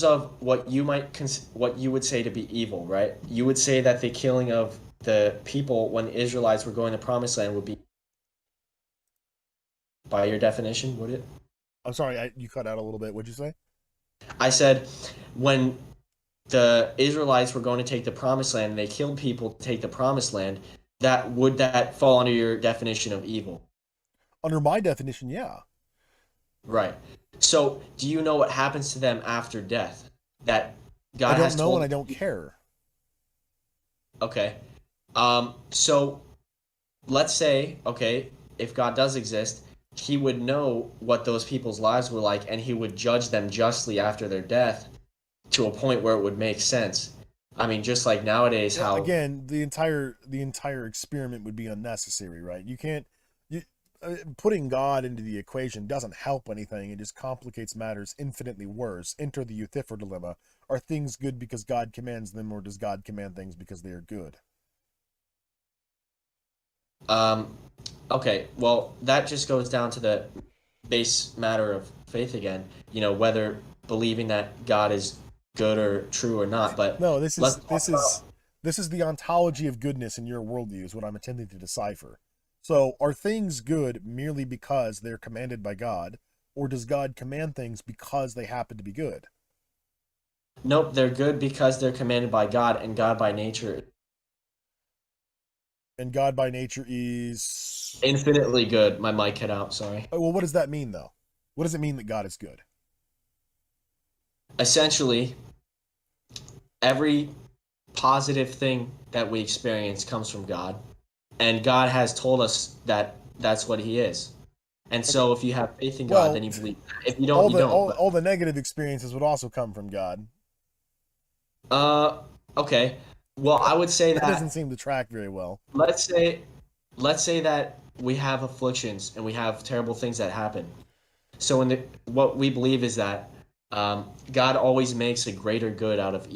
of what you would say to be evil, right? You would say that the killing of the people when the Israelites were going to Promised Land would be, by your definition, would it? I'm sorry, you cut out a little bit. What'd you say? I said when the Israelites were going to take the Promised Land and they killed people to take the Promised Land, that fall under your definition of evil? Under my definition, yeah. Right. So, do you know what happens to them after death? That I God don't has know and I told. don't care. Okay. So let's say, okay, if God does exist, he would know what those people's lives were like and he would judge them justly after their death to a point where it would make sense. I mean, just like nowadays, Well, how. again, the entire experiment would be unnecessary, right? You can't you putting God into the equation doesn't help anything. It just complicates matters infinitely worse. Enter the Euthyphro dilemma. Are things good because God commands them, or does God command things because they are good? Um, okay, well, that just goes down to the base matter of faith again, whether believing that God is good or true or not. But No, this let's is talk this is about. this is the ontology of goodness in your worldview is what I'm attempting to decipher. So, are things good merely because they're commanded by God, or does God command things because they happen to be good? Nope, they're good because they're commanded by God, and God by nature And God by nature is infinitely good. My mic cut out, sorry. well, what does that mean though? What does it mean that God is good? Essentially, every positive thing that we experience comes from God, and God has told us that that's what He is. And Okay. so, if you have faith in God, Well, then you believe. If you don't, all you the don't. all, But all the negative experiences would also come from God. uh, okay. Well, I would say That doesn't that seem to track very well. let's say let's say that we have afflictions and we have terrible things that happen. So, what we believe is that God always makes a greater good out of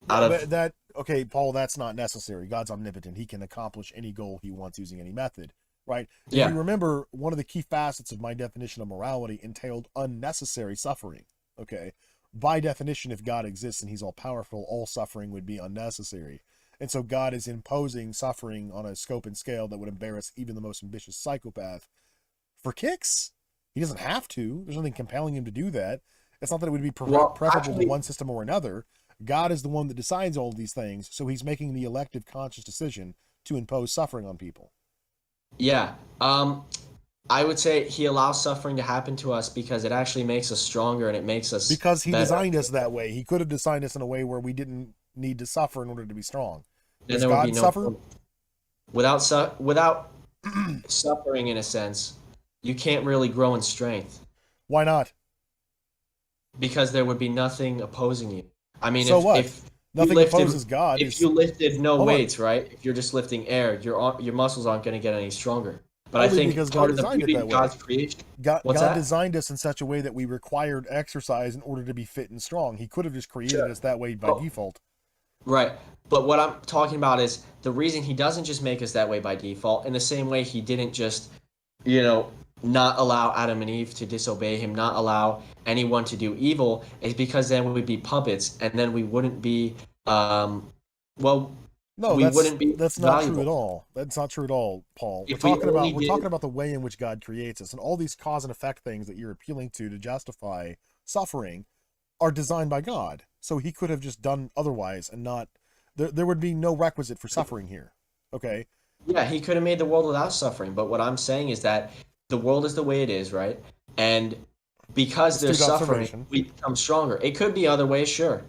out of. That okay, Paul, that's not necessary. God's omnipotent. He can accomplish any goal he wants using any method, right? If you Yeah. remember, one of the key facets of my definition of morality entailed unnecessary suffering. Okay. By definition, if God exists and he's all powerful, all suffering would be unnecessary. And so God is imposing suffering on a scope and scale that would embarrass even the most ambitious psychopath for kicks. He doesn't have to. There's nothing compelling him to do that. It's not that it would be Well, preferable to actually, one system or another. God is the one that decides all of these things, so he's making the elective conscious decision to impose suffering on people. yeah. I would say He allows suffering to happen to us because it actually makes us stronger and it makes us Because he better. designed us that way. He could have designed us in a way where we didn't need to suffer in order to be strong. Then Does there would be God no suffer? without suffering in a sense. You can't really grow in strength Why not? because there would be nothing opposing you. I mean, So what? if you Nothing lifted opposes God. if Is you lifted no hold on. weights, right? If you're just lifting air, your muscles aren't going to get any stronger. But I Only think because God part of the designed it beauty that of God's way. creation. God, What's God that? designed us in such a way that we required exercise in order to be fit and strong. He could have just created Sure. us that way by Oh, default. right. But what I'm talking about is the reason He doesn't just make us that way by default. In the same way, He didn't just, you know, not allow Adam and Eve to disobey Him, not allow anyone to do evil, is because then we would be puppets, and then we wouldn't be, well, No, we that's wouldn't be that's not true at valuable all. That's not true at all, Paul. We're if we talking only about we're talking did. about the way in which God creates us, and all these cause and effect things that you're appealing to justify suffering are designed by God. So he could have just done otherwise and not there would be no requisite for suffering here. Okay? Yeah, He could have made the world without suffering. But what I'm saying is that the world is the way it is, right? And because there's Astute suffering, observation. we become stronger. It could be other ways, sure,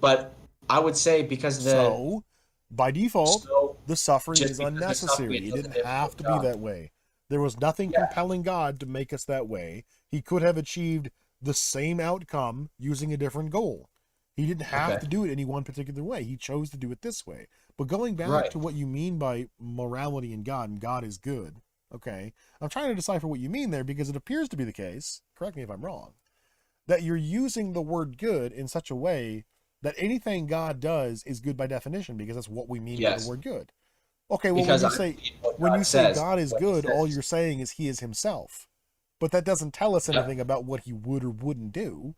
but I would say because the So, by default, so the suffering just is because there's suffering, unnecessary. it It doesn't didn't make us have to be God. that way. There was nothing Yeah. compelling God to make us that way. He could have achieved the same outcome using a different goal. He didn't have Okay. to do it any one particular way. He chose to do it this way. But going back Right. to what you mean by morality and God is good, okay? I'm trying to decipher what you mean there because it appears to be the case, correct me if I'm wrong, that you're using the word good in such a way that anything God does is good by definition because that's what we mean by the Yes. word good. Okay, well Because I believe what when you God say says, God is what He good, all says. you're saying is he is himself. But that doesn't tell us Yep. anything about what he would or wouldn't do.